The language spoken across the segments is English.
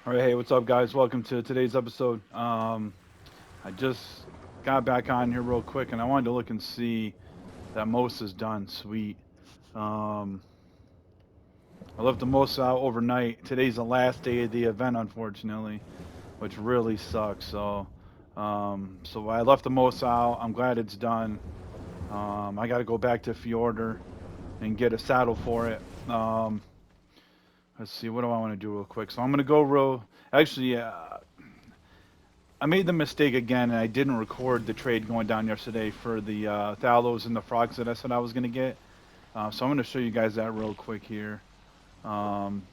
All right, hey, what's up, guys? Welcome to today's episode. I just got back on here real quick, and I wanted to look and see that most is done. Sweet. Um, I left the most out overnight. Today's the last day of the event, unfortunately, which really sucks. So I left the most out. I'm glad it's done. I got to go back to Fjorder and get a saddle for it. Let's see, what do I want to do real quick? So I'm gonna go real. Actually, I made the mistake again, and I didn't record the trade going down yesterday for the Thylos and the frogs that I said I was going to get. So I'm going to show you guys that real quick here. Um,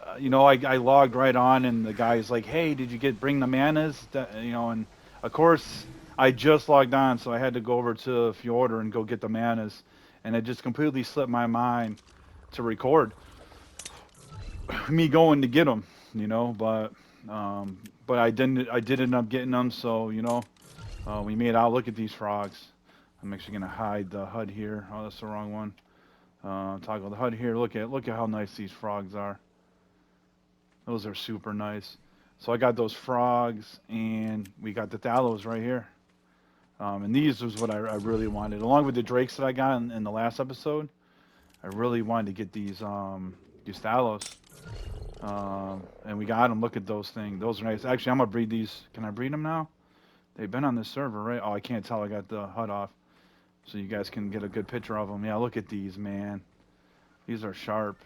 I logged right on, and the guy's like, "Hey, did you bring the manas?" And of course, I just logged on, so I had to go over to Fjorder and go get the manas, and it just completely slipped my mind to record me going to get them. But I didn't. I did end up getting them, so we made out. Look at these frogs. I'm actually gonna hide the HUD here. Oh, that's the wrong one. Toggle the HUD here. Look at how nice these frogs are. Those are super nice. So I got those frogs, and we got the thallows right here. And these was what I really wanted, along with the drakes that I got in the last episode. I really wanted to get these thallows. And we got them. Look at those things. Those are nice. Actually, I'm gonna breed these. Can I breed them now? They've been on this server, right? Oh, I can't tell. I got the HUD off. So you guys can get a good picture of them. Yeah, look at these, man. These are sharp.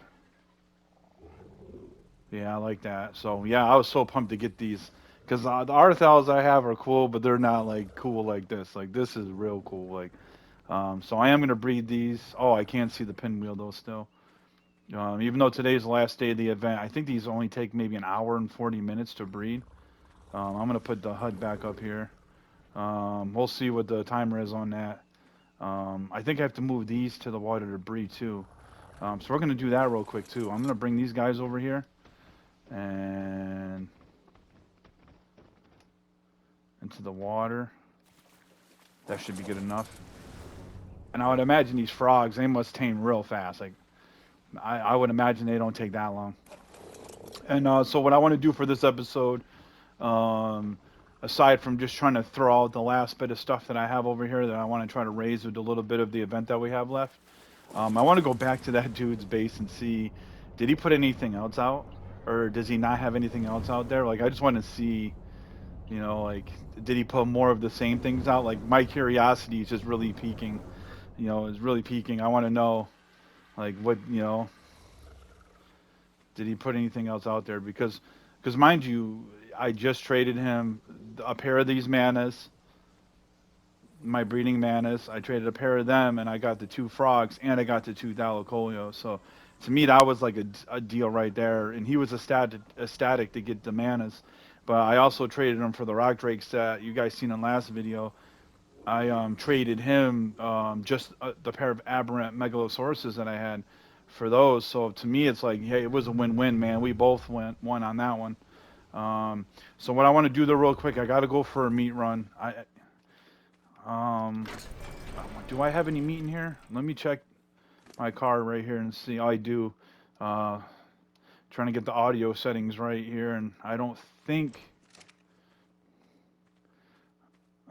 Yeah, I like that. So yeah, I was so pumped to get these because the Arthals I have are cool, but they're not like cool like this. Like this is real cool. So I am gonna breed these. Oh, I can't see the pinwheel though still. Even though today's the last day of the event, I think these only take maybe an hour and 40 minutes to breed. I'm gonna put the HUD back up here. We'll see what the timer is on that. I think I have to move these to the water to breed too. So we're gonna do that real quick too. I'm gonna bring these guys over here and into the water. That should be good enough. And I would imagine these frogs, they must tame real fast. Like I would imagine they don't take that long. And so what I want to do for this episode, um, aside from just trying to throw out the last bit of stuff that I have over here that I want to try to raise with a little bit of the event that we have left, I want to go back to that dude's base and see, did he put anything else out, or does he not have anything else out there? Like, I just want to see, like, did he put more of the same things out? Like, my curiosity is just really peaking. Is really peaking. I want to know, like, what, did he put anything else out there? Because mind you, I just traded him a pair of these manas, my breeding manas. I traded a pair of them, and I got the two frogs, and I got the two Thalacolios. So to me, that was like a deal right there. And he was ecstatic to get the manas. But I also traded him for the rock drakes that you guys seen in last video. I traded him just the pair of aberrant megalosauruses that I had for those. So to me, it's like, hey, it was a win-win, man. We both won on that one. So what I want to do though, real quick, I got to go for a meat run. Um, do I have any meat in here? Let me check my car right here and see. Oh, I do. Uh, Trying to get the audio settings right here, and I don't think.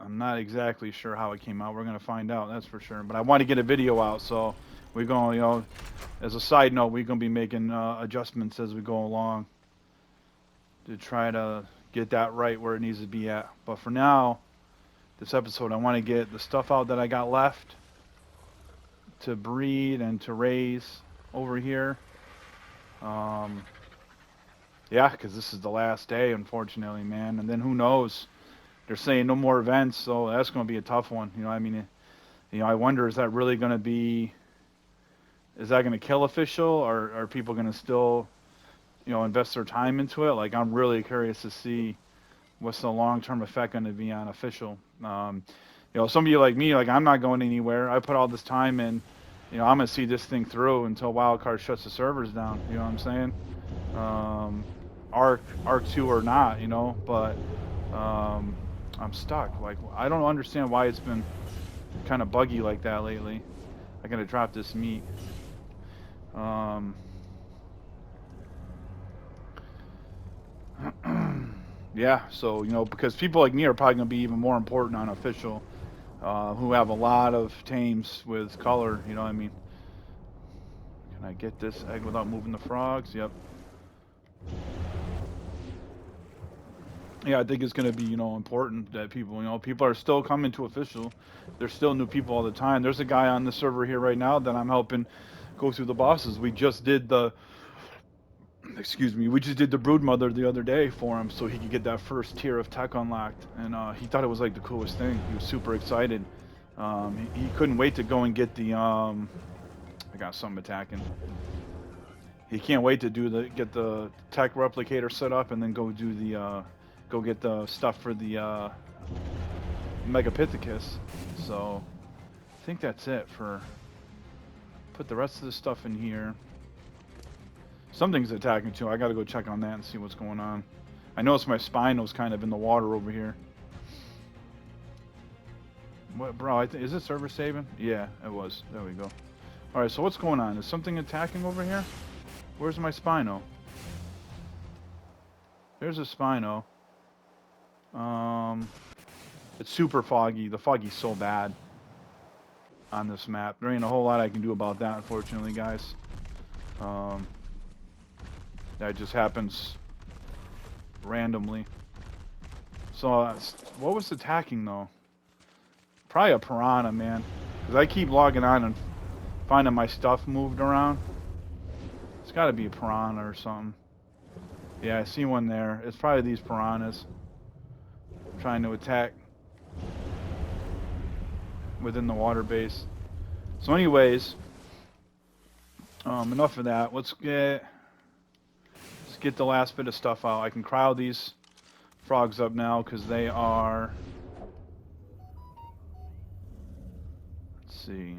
I'm not exactly sure how it came out. We're gonna find out, that's for sure. But I want to get a video out, so we're going. As a side note, we're gonna be making adjustments as we go along to try to get that right where it needs to be at. But for now, this episode, I want to get the stuff out that I got left to breed and to raise over here. Um, yeah, because this is the last day, unfortunately, man. And then who knows? They're saying no more events, so that's going to be a tough one. I mean, I wonder, is that really going to be? Is that going to kill official, or are people going to still, invest their time into it? Like, I'm really curious to see what's the long-term effect going to be on official. Some of you like me, like I'm not going anywhere. I put all this time in. I'm gonna see this thing through until Wildcard shuts the servers down. You know what I'm saying? Um, Arc 2 or not, but um, I'm stuck. Like I don't understand why it's been kind of buggy like that lately. I gotta drop this meat. Um, Yeah, so, you know, because people like me are probably going to be even more important on official, who have a lot of tames with color, you know what I mean? Can I get this egg without moving the frogs? Yep. Yeah, I think it's going to be, you know, important that people, you know, people are still coming to official. There's still new people all the time. There's a guy on the server here right now that I'm helping go through the bosses. We just did the, excuse me, we just did the brood mother the other day for him so he could get that first tier of tech unlocked. And he thought it was like the coolest thing. He was super excited. He couldn't wait to go and get the, I got something attacking. He can't wait to do the get the tech replicator set up and then go do the go get the stuff for the Megapithecus. So I think that's it for put the rest of the stuff in here. Something's attacking too. I gotta go check on that and see what's going on. I noticed my Spino's kind of in the water over here. What, bro? Is it server saving? Yeah, it was. There we go. All right. So what's going on? Is something attacking over here? Where's my Spino? There's a Spino. It's super foggy. The foggy's so bad on this map. There ain't a whole lot I can do about that, unfortunately, guys. That just happens randomly. So, what was attacking, though? Probably a piranha, man. Because I keep logging on and finding my stuff moved around. It's got to be a piranha or something. Yeah, I see one there. It's probably these piranhas trying to attack within the water base. So anyways, enough of that. Let's get the last bit of stuff out. I can cryo these frogs up now because they are, let's see,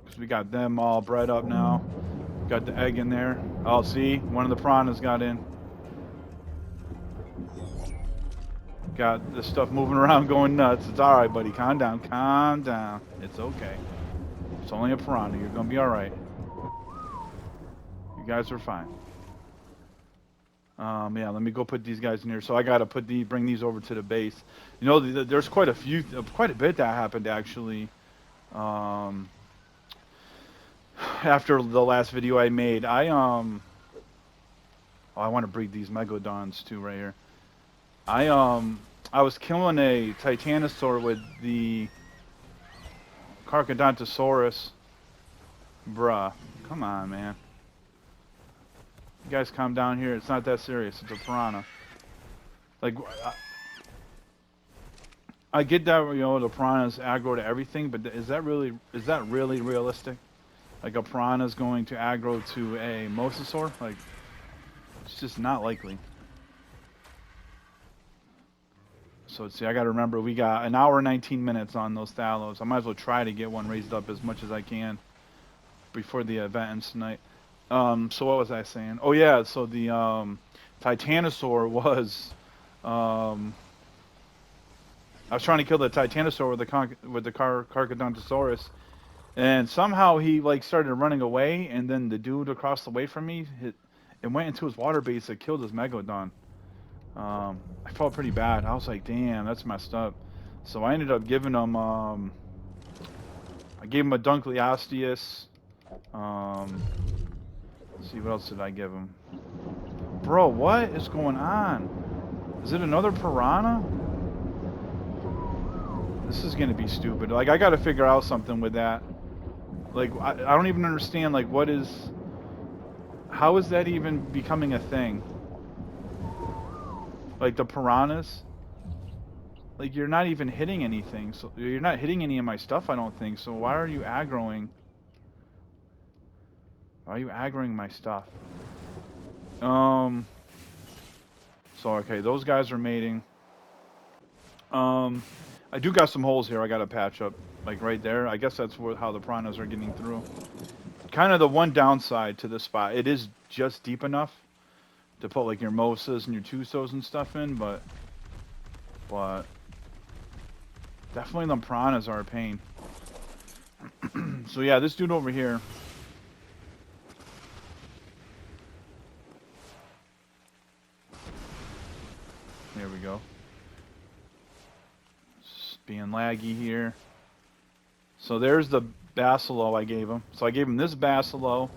because we got them all bred up now. Got the egg in there. Oh, see, one of the piranhas got in. Got this stuff moving around going nuts. It's alright, buddy. Calm down. Calm down. It's okay. It's only a piranha. You're gonna be alright. You guys are fine. Yeah, let me go put these guys in here. So I gotta bring these over to the base. You know, there's quite a bit that happened actually. After the last video I made, oh, I want to breed these megalodons too right here. I was killing a titanosaur with the Carchodontosaurus. Bruh, come on, man. You guys calm down here. It's not that serious. It's a piranha. Like, I get that, you know, the piranha's aggro to everything, but is that really realistic? Like a piranha's going to aggro to a mosasaur? Like, it's just not likely. So let's see, I gotta remember we got an hour and 19 minutes on those Thylos. I might as well try to get one raised up as much as I can before the event ends tonight. So what was I saying? Oh yeah, so the Titanosaur was I was trying to kill the Titanosaur with the Carchodontosaurus, and somehow he like started running away, and then the dude across the way from me it went into his water base that killed his Megalodon. I felt pretty bad. I was like, damn, that's messed up. So I ended up giving him, I gave him a Dunkleosteus. Let's see, what else did I give him? Bro, what is going on? Is it another piranha? This is gonna be stupid. Like, I gotta figure out something with that. Like, I don't even understand, like, how is that even becoming a thing? Like the piranhas, like you're not even hitting anything, so you're not hitting any of my stuff, I don't think. So why are you aggroing? Why are you aggroing my stuff? So okay, those guys are mating. I do got some holes here I gotta patch up, like right there. I guess that's how the piranhas are getting through. Kind of the one downside to this spot, it is just deep enough to put like your mosas and your tusos and stuff in, but definitely the piranhas are a pain. So yeah, this dude over here, being laggy here. So there's the Bacillo I gave him. So I gave him this Bacillo.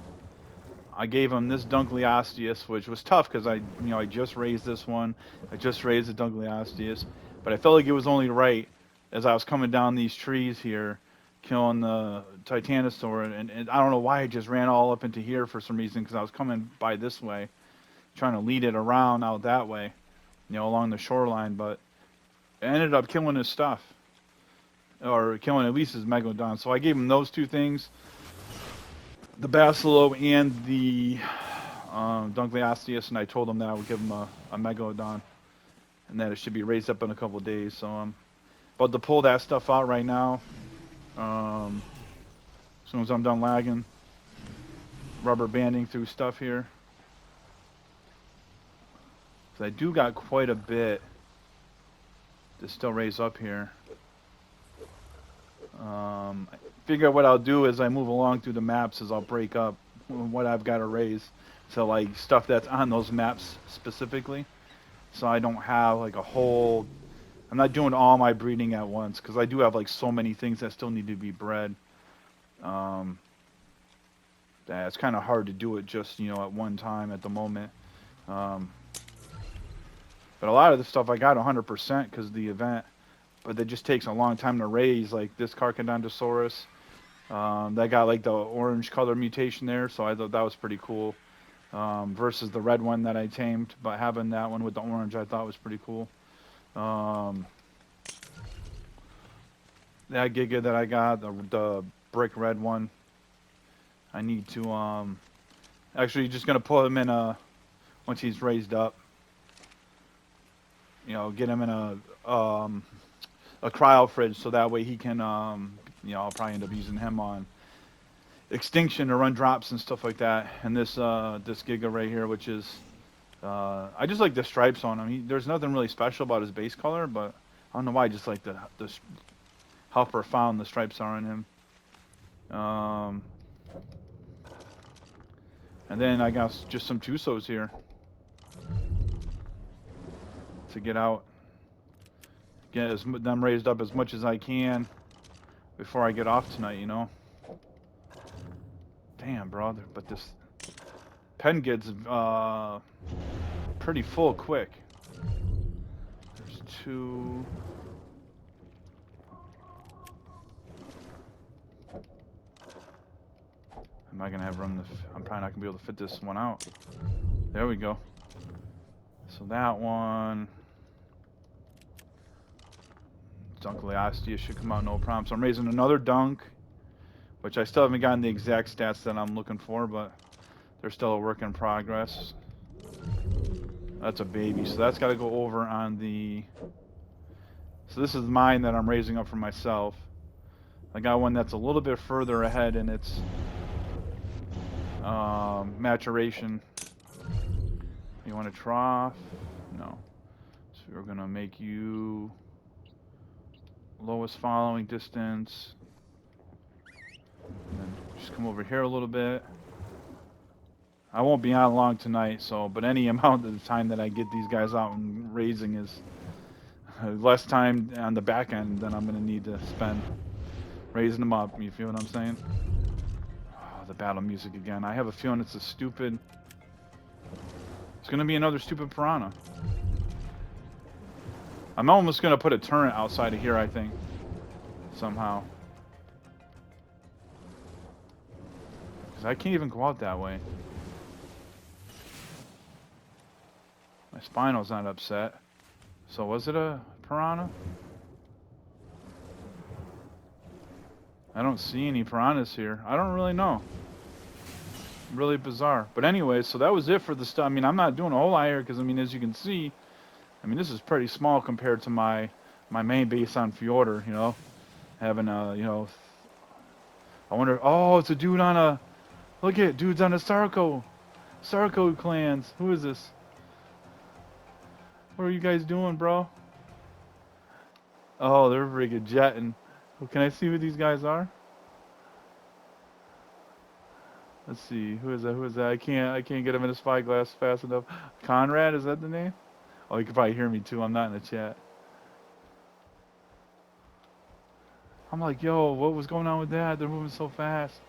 I gave him this Dunkleosteus, which was tough because I just raised this one. I just raised the Dunkleosteus, but I felt like it was only right as I was coming down these trees here, killing the Titanosaur, and I don't know why I just ran all up into here for some reason because I was coming by this way, trying to lead it around out that way, along the shoreline, but I ended up killing his stuff, or killing at least his Megalodon. So I gave him those two things, the Bacillo and the Dunkleosteus, and I told him that I would give him a Megalodon, and that it should be raised up in a couple of days. So I'm about to pull that stuff out right now. As soon as I'm done lagging, rubber banding through stuff here. So I do got quite a bit to still raise up here. I figure what I'll do as I move along through the maps is I'll break up what I've got to raise. So like stuff that's on those maps specifically. So I don't have like a whole... I'm not doing all my breeding at once because I do have like so many things that still need to be bred. That it's kind of hard to do it just, at one time at the moment. But a lot of the stuff I got 100% because of the event. But it just takes a long time to raise, like this Carcharodontosaurus. That got like the orange color mutation there, so I thought that was pretty cool. Versus the red one that I tamed, but having that one with the orange I thought was pretty cool. That Giga that I got, the brick red one, I need to actually just gonna put him in once he's raised up. Get him in a cryo fridge so that way he can I'll probably end up using him on extinction to run drops and stuff like that. And this Giga right here, which is I just like the stripes on him. There's nothing really special about his base color, but I don't know why I just like how profound the stripes are on him. And then I got just some Tusos here to get out. Get them raised up as much as I can before I get off tonight, Damn, brother, but this pen gets pretty full quick. There's two. Am I gonna have room I'm probably not gonna be able to fit this one out. There we go. So that one. Dunkleosteus should come out no problem. So I'm raising another dunk, which I still haven't gotten the exact stats that I'm looking for, but they're still a work in progress. That's a baby, so that's got to go over on the... So this is mine that I'm raising up for myself. I got one that's a little bit further ahead in its maturation. You want a trough? No. So we're going to make you... lowest following distance, and then just come over here a little bit. I won't be on long tonight, but any amount of the time that I get these guys out and raising is less time on the back end than I'm going to need to spend raising them up. You feel what I'm saying? Oh, the battle music again. I have a feeling it's it's going to be another stupid piranha. I'm almost going to put a turret outside of here, I think. Somehow. Because I can't even go out that way. My spinal's not upset. So was it a piranha? I don't see any piranhas here. I don't really know. Really bizarre. But anyway, so that was it for the stuff. I mean, I'm not doing a whole lot here because, as you can see, this is pretty small compared to my main base on Fjordur, having a, I wonder, oh, it's a dude on a, look at, dude's on a Sarko clans. Who is this? What are you guys doing, bro? Oh, they're friggin' jetting. Well, can I see who these guys are? Let's see, who is that? I can't get him in a spyglass fast enough. Conrad, is that the name? Oh, you can probably hear me too. I'm not in the chat. I'm like, yo, what was going on with that? They're moving so fast.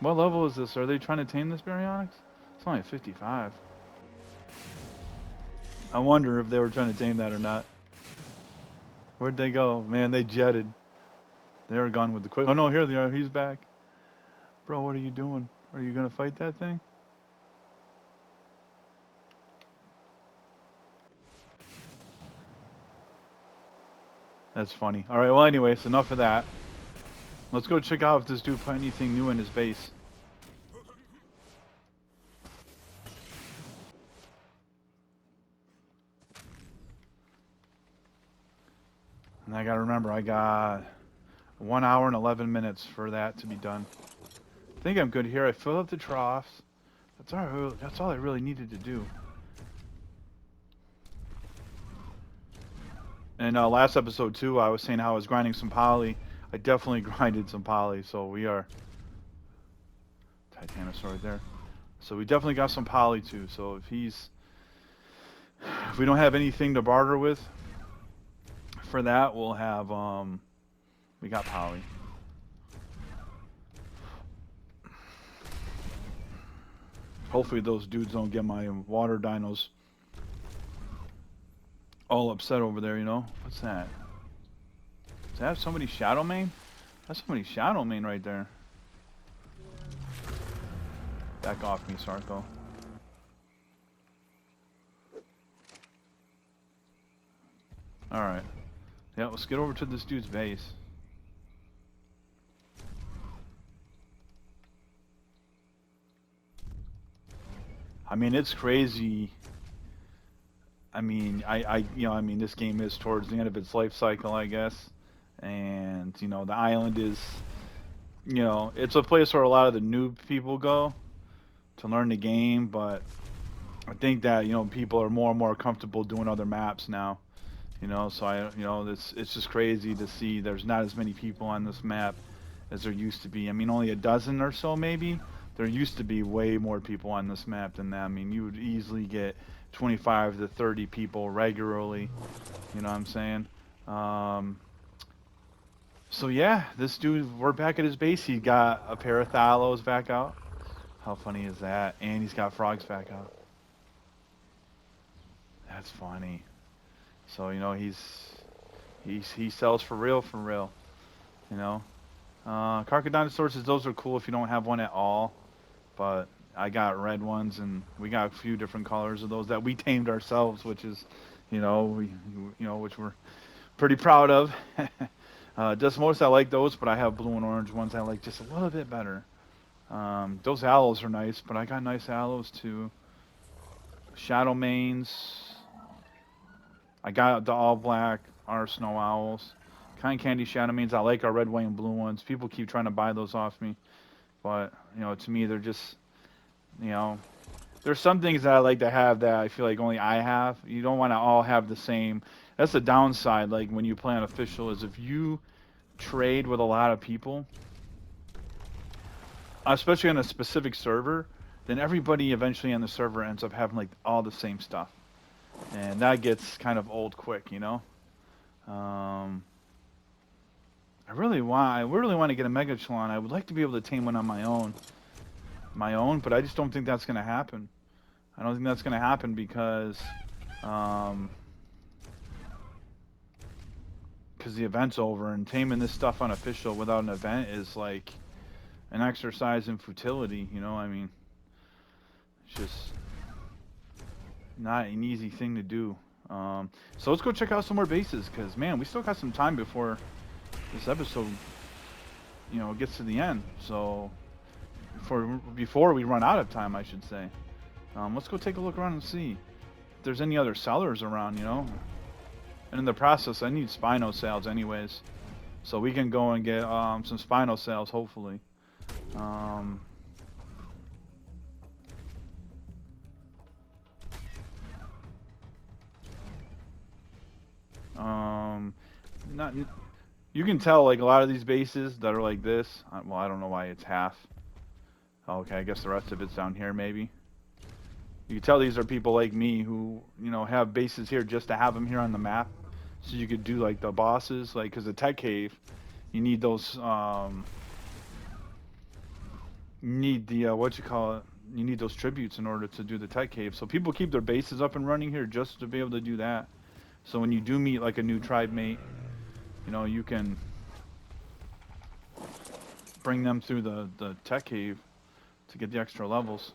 What level is this? Are they trying to tame this baryonyx? It's only at 55. I wonder if they were trying to tame that or not. Where'd they go? Man, they jetted. They were gone with the quick. Oh no, here they are. He's back. Bro, what are you doing? Are you gonna fight that thing? That's funny. All right. Well, anyways, enough of that. Let's go check out if this dude put anything new in his base. And I gotta remember, I got 1 hour and 11 minutes for that to be done. I think I'm good here. I filled up the troughs. That's all I really needed to do. And last episode too, I was saying how I was grinding some poly. I definitely grinded some poly, so we are Titanosaur right there. So we definitely got some poly too. So if we don't have anything to barter with for that, we'll have we got poly. Hopefully those dudes don't get my water dinos all upset over there, you know? What's that? Does that have somebody shadow main? That's somebody shadow main right there. Back off me, Sarko. Alright. Yeah, let's get over to this dude's base. I mean, it's crazy. I mean, I mean, this game is towards the end of its life cycle, I guess. And, you know, the island is, you know, it's a place where a lot of the noob people go to learn the game, but I think that, you know, people are more and more comfortable doing other maps now. You know, so it's just crazy to see there's not as many people on this map as there used to be. I mean, only a dozen or so maybe. There used to be way more people on this map than that. I mean, you would easily get 25 to 30 people regularly. You know what I'm saying? So yeah, this dude, we're back at his base. He got a pair of Thylos back out. How funny is that? And he's got frogs back out. That's funny. So, you know, he sells for real, you know. Crocodinosaurs, those are cool if you don't have one at all. But I got red ones, and we got a few different colors of those that we tamed ourselves, which is, which we're pretty proud of. Just most I like those, but I have blue and orange ones I like just a little bit better. Those aloes are nice, but I got nice aloes too. Shadow mains. I got the all black, our snow owls. Kind candy shadow mains. I like our red, white, and blue ones. People keep trying to buy those off me, but you know, to me, they're just, you know, there's some things that I like to have that I feel like only I have. You don't want to all have the same. That's the downside. Like when you play on official, is if you trade with a lot of people, especially on a specific server, then everybody eventually on the server ends up having like all the same stuff, and that gets kind of old quick, you know. I really want to get a Megachelon. I would like to be able to tame one on my own, but I just don't think that's gonna happen. I don't think that's gonna happen because the event's over, and taming this stuff unofficial without an event is like an exercise in futility, you know. I mean, it's just not an easy thing to do. So let's go check out some more bases, because man, we still got some time before this episode, you know, gets to the end. So before we run out of time, I should say. Let's go take a look around and see if there's any other sellers around, you know. And in the process, I need Spino sales anyways, so we can go and get some Spino sales, hopefully. Not. You can tell like a lot of these bases that are like this. Well, I don't know why it's half. Okay, I guess the rest of it's down here maybe. You can tell these are people like me who, you know, have bases here just to have them here on the map, so you could do like the bosses, like because the tech cave you need those. You need the what you call it. You need those tributes in order to do the tech cave. So people keep their bases up and running here just to be able to do that. So when you do meet like a new tribe mate, you know, you can bring them through the tech cave to get the extra levels.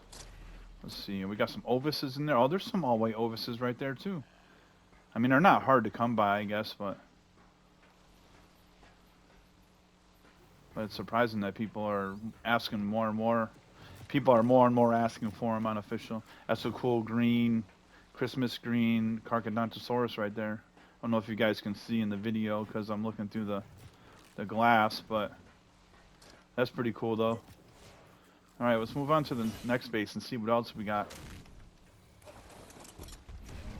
Let's see, we got some ovises in there. Oh, there's some all-white ovises right there too. I mean, they're not hard to come by, I guess, but it's surprising that people are asking more and more. People are more and more asking for them unofficial. That's a cool green, Christmas green Carcharodontosaurus right there. I don't know if you guys can see in the video because I'm looking through the glass, but that's pretty cool though. All right, let's move on to the next base and see what else we got.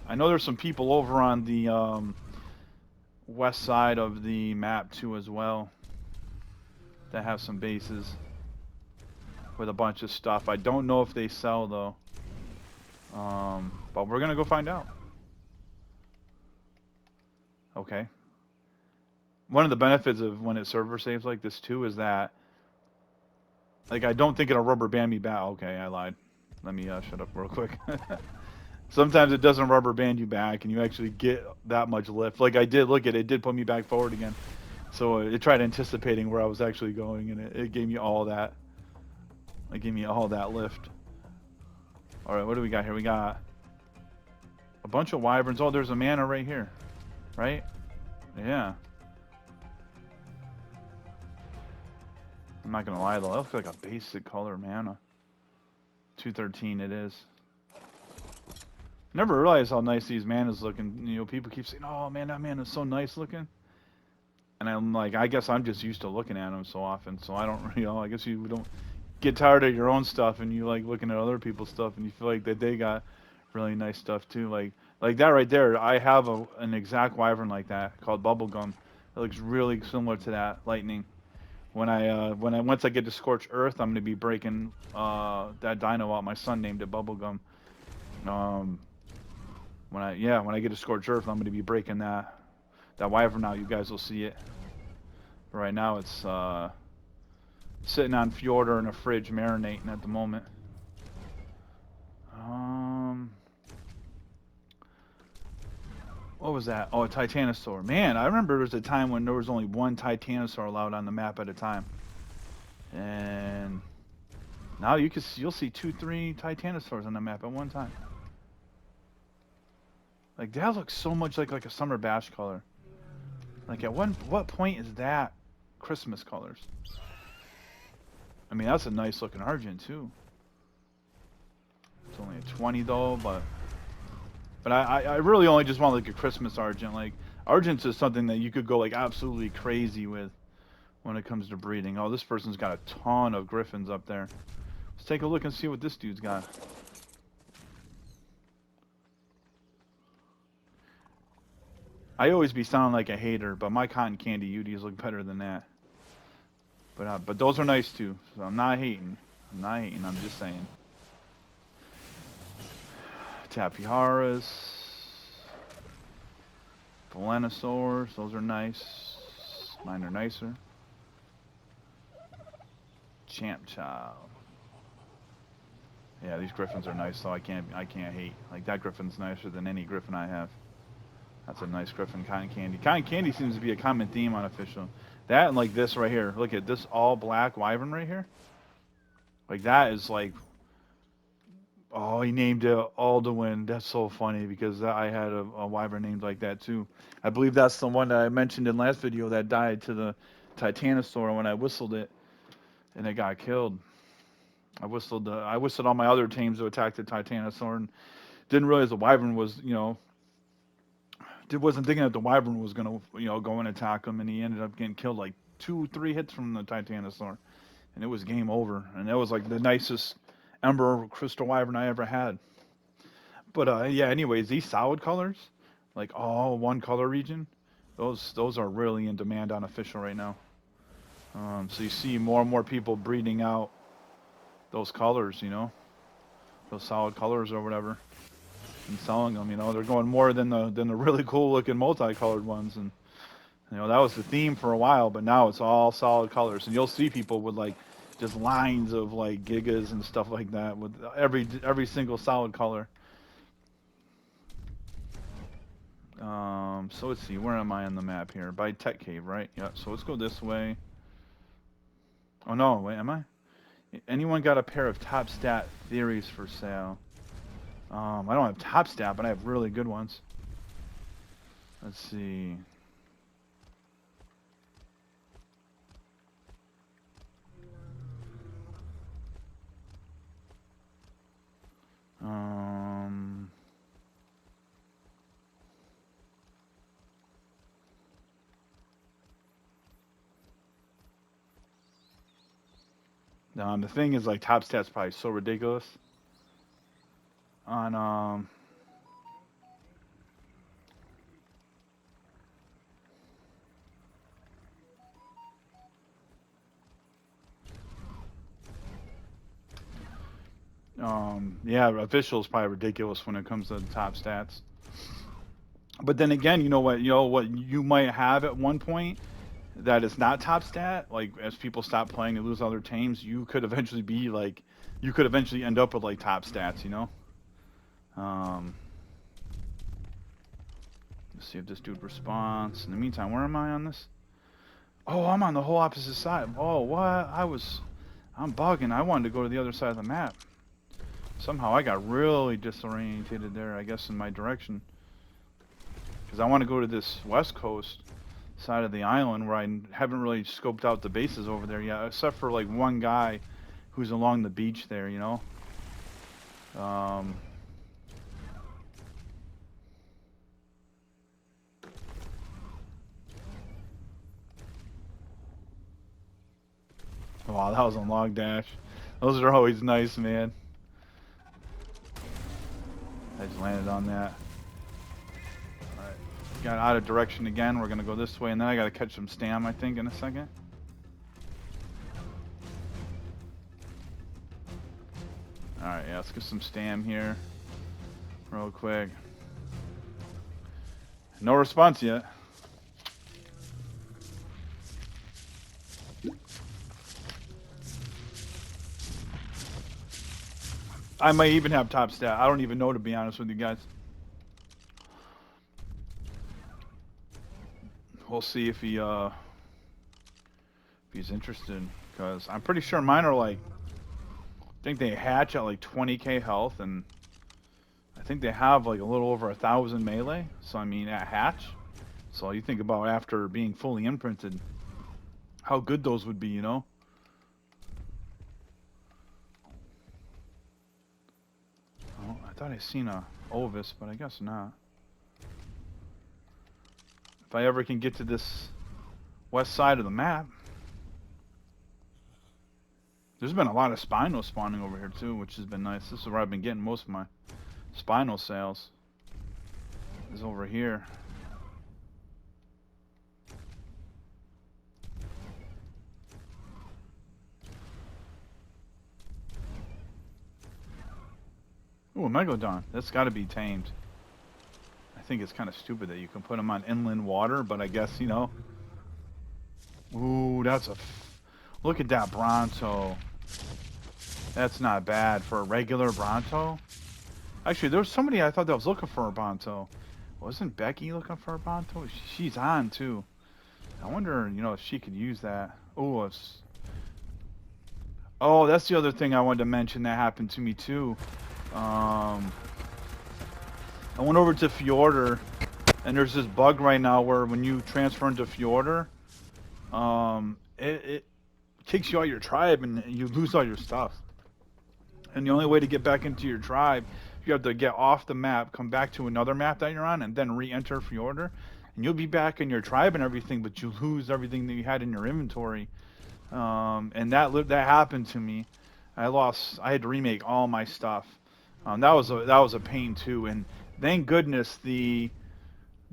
I know there's some people over on the west side of the map too as well that have some bases with a bunch of stuff. I don't know if they sell though, but we're gonna go find out. Okay. One of the benefits of when it server saves like this too is that, like, I don't think it'll rubber band me back. Okay, I lied. Let me shut up real quick. Sometimes it doesn't rubber band you back, and you actually get that much lift. Like I did, look at it, it did put me back forward again. So it tried anticipating where I was actually going, and it gave me all that. It gave me all that lift. All right, what do we got here? We got a bunch of wyverns. Oh, there's a mana right here, right? Yeah. I'm not gonna lie though, that looks like a basic color mana. 213 it is. Never realized how nice these manas looking. You know, people keep saying, "Oh man, that mana's so nice looking," and I'm like, I guess I'm just used to looking at them so often, so I don't, you know, I guess you don't get tired of your own stuff and you like looking at other people's stuff and you feel like that they got really nice stuff too. Like that right there, I have an exact wyvern like that called Bubblegum. It looks really similar to that lightning. Once I get to Scorched Earth, I'm gonna be breaking that dino out. My son named it Bubblegum. When I get to Scorched Earth, I'm gonna be breaking that wyvern out. You guys will see it. But right now it's sitting on Fjordur in a fridge marinating at the moment. What was that? Oh, a Titanosaur. Man, I remember there was a time when there was only one Titanosaur allowed on the map at a time. And now you'll see 2-3 Titanosaurs on the map at one time. Like that looks so much like a summer bash color. Like at what point is that Christmas colors? I mean, that's a nice looking Argent too. It's only a 20 though, but I really only just want like a Christmas Argent. Like Argent's is something that you could go like absolutely crazy with when it comes to breeding. Oh, this person's got a ton of griffins up there. Let's take a look and see what this dude's got. I always be sounding like a hater, but my cotton candy Udies look better than that. But those are nice too. So I'm not hating. I'm just saying. Tapiharas, Velenosaurs, those are nice. Mine are nicer. Champ Chow. Yeah, these griffins are nice, so I can't hate. Like that griffin's nicer than any griffin I have. That's a nice griffin. Cotton candy. Cotton candy seems to be a common theme on official. That and like this right here. Look at this all black wyvern right here. Like that is like. Oh, he named it Alduin. That's so funny because I had a wyvern named like that too. I believe that's the one that I mentioned in last video that died to the Titanosaur when I whistled it, and it got killed. I whistled all my other teams to attack the Titanosaur and didn't realize the wyvern was, you know, wasn't thinking that the wyvern was gonna, you know, go and attack him, and he ended up getting killed like 2-3 hits from the Titanosaur, and it was game over. And that was like the nicest Ember Crystal Wyvern I ever had. But yeah, anyways, these solid colors, like all one color region, those are really in demand on official right now. So you see more and more people breeding out those colors, you know, those solid colors or whatever, and selling them. You know, they're going more than the really cool looking multicolored ones, and You know, that was the theme for a while, but now it's all solid colors, and you'll see people with like just lines of like gigas and stuff like that with every single solid color. So let's see, where am I on the map here? By Tech Cave, right? Yeah. So let's go this way. Oh no, wait, am I? Anyone got a pair of top stat theories for sale? I don't have top stat, but I have really good ones. Let's see. Um, the thing is, like, top stats probably so ridiculous. On yeah, official is probably ridiculous when it comes to the top stats. But then again, you know what you might have at one point that is not top stat. Like as people stop playing and lose other teams, you could eventually be like, you could eventually end up with like top stats. You know. Um, let's see if this dude responds. In the meantime, where am I on this? Oh, I'm on the whole opposite side. Oh, what? I'm bugging. I wanted to go to the other side of the map. Somehow I got really disorientated there, I guess, in my direction. Because I want to go to this west coast side of the island where I haven't really scoped out the bases over there yet, except for like one guy who's along the beach there, you know? Wow, that was a long dash. Those are always nice, man. I just landed on that. Alright. Got out of direction again. We're going to go this way, and then I got to catch some stam, I think, in a second. Alright, yeah, let's get some stam here. Real quick. No response yet. I might even have top stat. I don't even know, to be honest with you guys. We'll see if he's interested, because I'm pretty sure mine are like, I think they hatch at like 20k health, and I think they have like a little over 1,000 melee. So I mean, at hatch. So you think about after being fully imprinted, how good those would be, you know? Oh, I thought I seen a Ovis, but I guess not. If I ever can get to this west side of the map. There's been a lot of Spino spawning over here too, which has been nice. This is where I've been getting most of my Spino sales. Is over here. Ooh, a Megalodon. That's got to be tamed. I think it's kind of stupid that you can put them on inland water, but I guess, you know. Ooh, that's a... Look at that Bronto. That's not bad for a regular Bronto. Actually, there was somebody I thought that was looking for a Bronto. Wasn't Becky looking for a Bronto? She's on, too. I wonder, you know, if she could use that. Oh, it's... Oh, that's the other thing I wanted to mention that happened to me, too. I went over to Fjorder, and there's this bug right now where when you transfer into Fjorder, it kicks you out of your tribe and you lose all your stuff. And the only way to get back into your tribe, you have to get off the map, come back to another map that you're on, and then re-enter Fjorder. And you'll be back in your tribe and everything, but you lose everything that you had in your inventory. And that happened to me. I had to remake all my stuff. That was a pain too, and thank goodness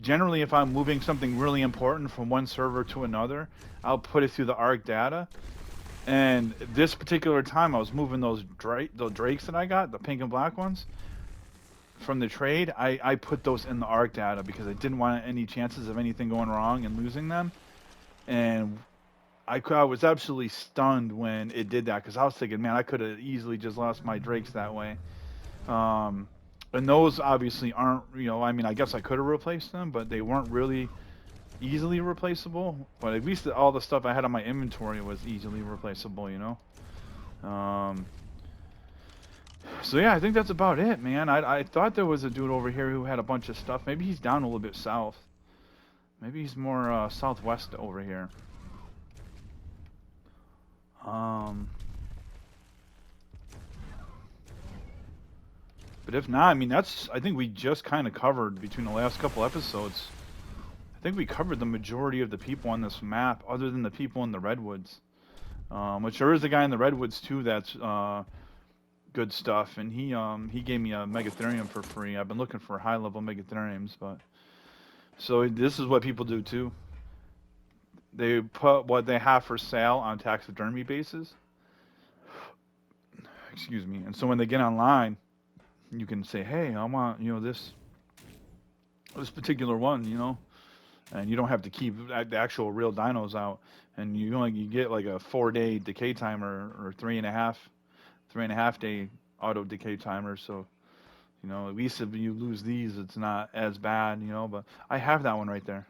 generally if I'm moving something really important from one server to another, I'll put it through the ARC data. And this particular time, I was moving those drakes that I got, the pink and black ones. from the trade, I put those in the ARC data because I didn't want any chances of anything going wrong and losing them. And I was absolutely stunned when it did that because I was thinking, man, I could have easily just lost my drakes that way. Um, and those obviously aren't, I mean, I guess I could have replaced them, but they weren't really easily replaceable. But at least all the stuff I had on my inventory was easily replaceable. Um, so yeah, I think that's about it, man. I thought there was a dude over here who had a bunch of stuff. Maybe he's down a little bit south. Maybe he's more southwest over here. Um, but if not, I mean, I think we just kind of covered between the last couple episodes. I think we covered the majority of the people on this map, other than the people in the redwoods. Which there is a guy in the redwoods too that's good stuff, and he gave me a megatherium for free. I've been looking for high level megatheriums, but so this is what people do too. They put what they have for sale on taxidermy bases. Excuse me. And so when they get online, you can say, "Hey, I want this particular one," and you don't have to keep the actual real dinos out, and you get like a 4-day decay timer or 3.5 day auto decay timer. So at least if you lose these, it's not as bad. But I have that one right there.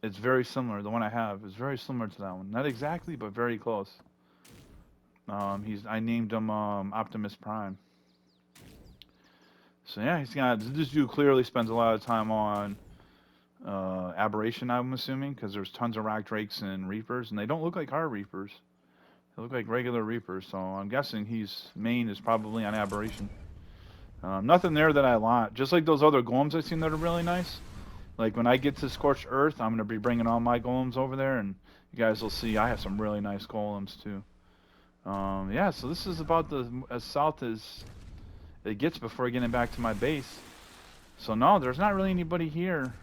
It's very similar. The one I have is very similar to that one. Not exactly, but very close. I named him Optimus Prime. So yeah, this dude clearly spends a lot of time on Aberration, I'm assuming, because there's tons of Rock Drakes and Reapers, and they don't look like hard Reapers. They look like regular Reapers, so I'm guessing his main is probably on Aberration. Nothing there that I want. Just like those other golems I've seen that are really nice. Like when I get to Scorched Earth, I'm going to be bringing all my golems over there, and you guys will see I have some really nice golems too. Yeah, so this is about as south as it gets before getting back to my base. So no, there's not really anybody here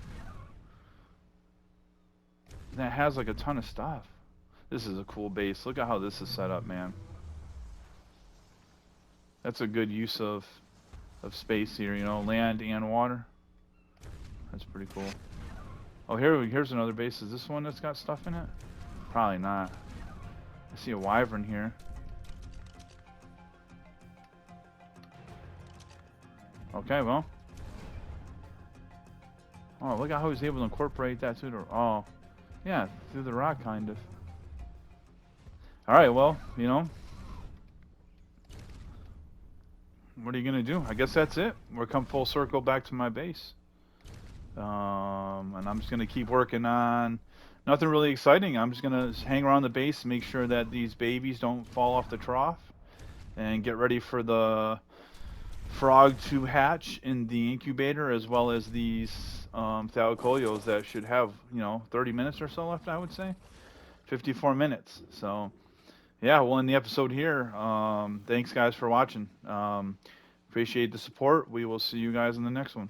that has like a ton of stuff. This is a cool base. Look at how this is set up, man. That's a good use of space here, land and water. That's pretty cool. Oh, here's another base. Is this one that's got stuff in it? Probably not. I see a wyvern here. Okay, well. Oh, look at how he's able to incorporate that through the... Oh, yeah, through the rock, kind of. Alright, well, what are you going to do? I guess that's it. We're come full circle back to my base. And I'm just going to keep working on nothing really exciting. I'm just going to hang around the base, make sure that these babies don't fall off the trough, and get ready for the frog to hatch in the incubator, as well as these thalacolios that should have 30 minutes or so left, I would say 54 minutes. So yeah, we'll end the episode here. Thanks guys for watching. Appreciate the support. We will see you guys in the next one.